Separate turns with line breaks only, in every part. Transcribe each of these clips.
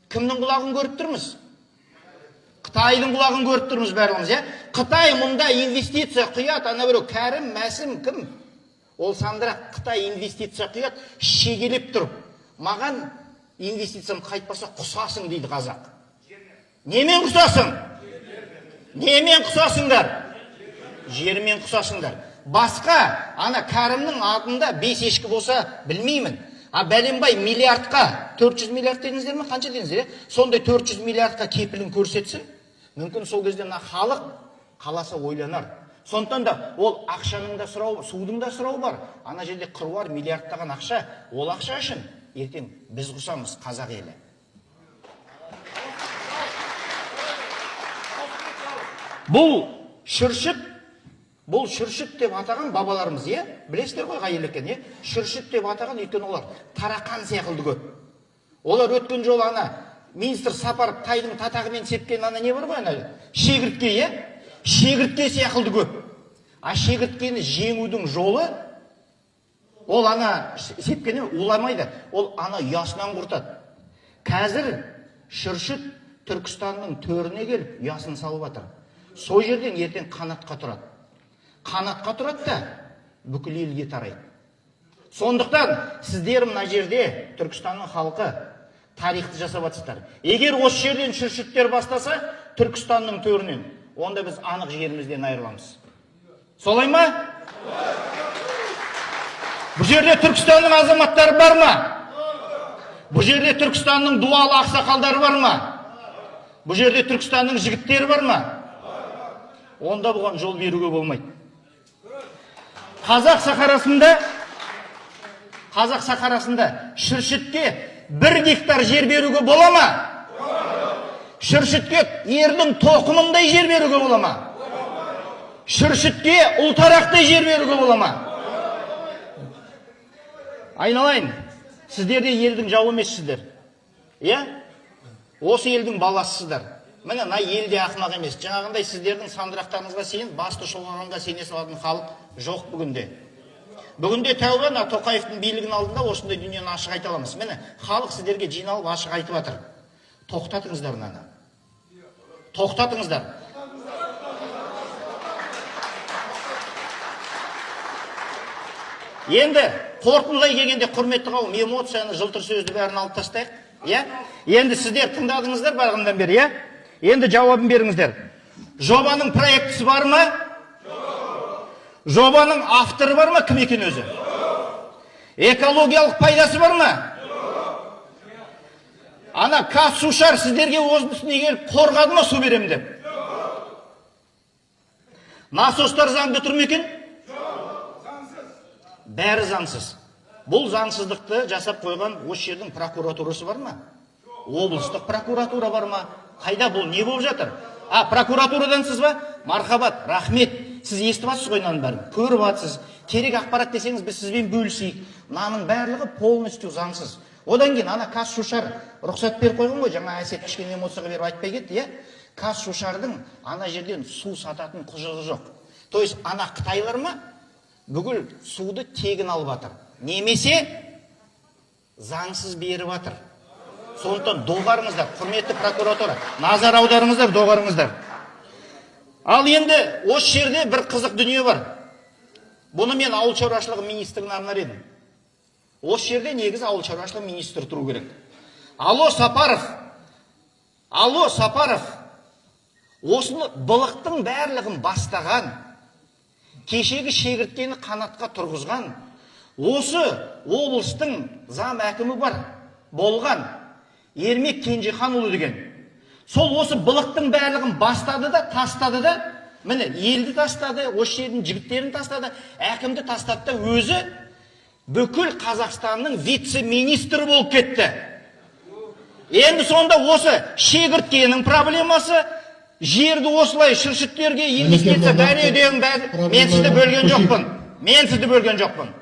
Кімнің құлағын көріп тұрмыз? Қытайдың құлағын көріп тұрмыз бәріміз, иә? Қытай мұнда инвестиция құяды, ана біреу Кәрім, Мәсім кім? Ол сандырақ Қытай инвестиция құяды, шегелеп тұрып. Маған инвестицияны қайтпаса құсасың дейді қазақ. Немен құсасың? Немен құсасыңдар? Жермен құсасыңдар. Басқа, ана Кәрімнің атында 5 ешкі болса білмеймін. Бәленбай миллиардқа, 400 миллиард дедіңіздер ме? Қанша дедіңіздер? Сондай 400 миллиардқа кепілін көрсетсін, мүмкін сол кезде халық қаласа ойланар. Сондықтан да ол ақшаның да сұрау, судың да сұрау бар. Ана жерде қыруар миллиардтаған ақша, ол ақша үшін ертең біз құсамыз қазақ елі. Бұл шүршіт деп атаған бабаларымыз, е? Білесіздер ғой қай ел екенін, е? Шүршіт деп атаған, өйткені олар тарақан сияқты көп. Олар өткен жолы ана министр Сапаров тайдың татағымен сепкен ана не бар ғой, ана шегіртке, е? Шегіртке сияқты көп. Шегірткені жеңудің жолы ол ана сепкені уламайды, ол ана ұясынан құртады. Қазір шүршіт Түркістанның төріне келіп ұясын салып жатыр. Сол жерден ертең қанатқа тұрады. Қанатқа тұрады да бүкіл елге тарайды. Сондықтан сіздер мына жерде Түркістанның халқы тарихты жасап жатсыздар. Егер осы жерден шүршіттер бастаса, Түркістанның төрінен, онда біз анық жерімізден айырыламыз. Солай ма? Бұл жерде Түркістанның азаматтары бар ма? Бұл жерде Түркістанның дуалы ақсақалдары бар ма? Бұл жерде Түркістанның жігіттері бар ма? Онда бұған жол беруге болмайды. Қазақ сахарасында шүршітке 1 гектар жер беруге бола ма? Шүршітке ердің тоқымындай жер беруге бола ма? Шүршітке ұлтарақтай жер беруге бола ма? Айналайын, сіздер де елдің жауы емессіздер. Е? Осы елдің баласысыздар. Міне, елде ақымақ емес. Жаңағындай сіздердің сандырақтарыңызға сеніп, басты шолғанға сене салатын халық жоқ бүгінде. Бүгінде тәуба Тоқаевтың билігінің алдында осындай дүниені ашық айта аламыз. Міне, халық сіздерге жиналып ашық айтып жатыр. Тоқтатыңыздар мынаны. Тоқтатыңыздар. Енді қорытындылай келгенде құрметті қауым, эмоцияны, жылтыр сөзді бәрін алып тастайық. Енді сіздер тыңдадыңыздар бағындан бері, е? Енді жауабын беріңіздер. Жобаның проектісі бар ма? Жобаның авторы бар ма? Кім екен өзі? Экологиялық пайдасы бар ма? Ана Қазсушар сіздерге осынысына келіп қорғады ма су берем деп? Насостар заңды тұр ма екен? Бәрі заңсыз. Бұл заңсыздықты жасап қойған осы жердің прокуратурасы бар ма? Облыстық прокуратура бар ма? Қайда бұл не болып жатыр? Прокуратурадансыз ба? Мархабат, рахмет. Сіз естіп атсыз ғой мынаның бәрін. Көріп атсыз. Керек ақпарат десеңіз, біз сізбен бөлісейік. Мынаның барлығы полностью заңсыз. Одан кейін ана Қазсушар рұқсат беріп қойған ғой, жаңа Әсет кішкене эмоцияға беріп айтпай кетті, е? Қазсушардың ана жерден су сататын құжығы жоқ. То есть ана Қытайлар ма бүкіл суды тегін алып жатыр. Немесе заңсыз беріп жатыр. Сондықтан доғарыңыздар, құрметті прокуратура, назар аударыңыздар, доғарыңыздар. Ал енді осы жерде бір қызық дүние бар. Бұны мен ауыл шаруашылығы министріне арнар едім. Осы жерде негізі ауыл шаруашылығы министрі тұру керек. Алло, Сапаров. Осыны былықтың бәрлігін бастаған, кешегі шегірткені қанатқа тұрғызған, осы облыстың зам әкімі бар, болған Ермек Кенжеханұлы деген. Сол осы былықтың бәрлігін бастады да, тастады да, міне, елді тастады, осы жердің жігіттерін тастады, әкімді тастады да, өзі бүкіл Қазақстанның вице-министрі болып кетті. Енді сонда осы шегірткенің проблемасы, жерді осылай шүршіттерге инвестиция бәрі мен сізді бөлген жоқпын.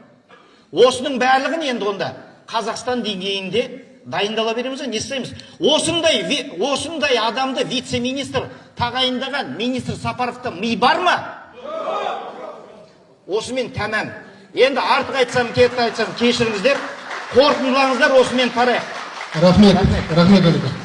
Осының бәрлігін енді онда Қазақстан деңгейінде дайындала береміз, не істейміз? Осындай адамды вице-министр тағайындаған министр Сапаровта ми бар ма? Осымен тәмәм. Енді артық айтсам, кетті айтсам, кешіріңіздер, қорытындылаңыздар, осымен тарайық.
Рахмет.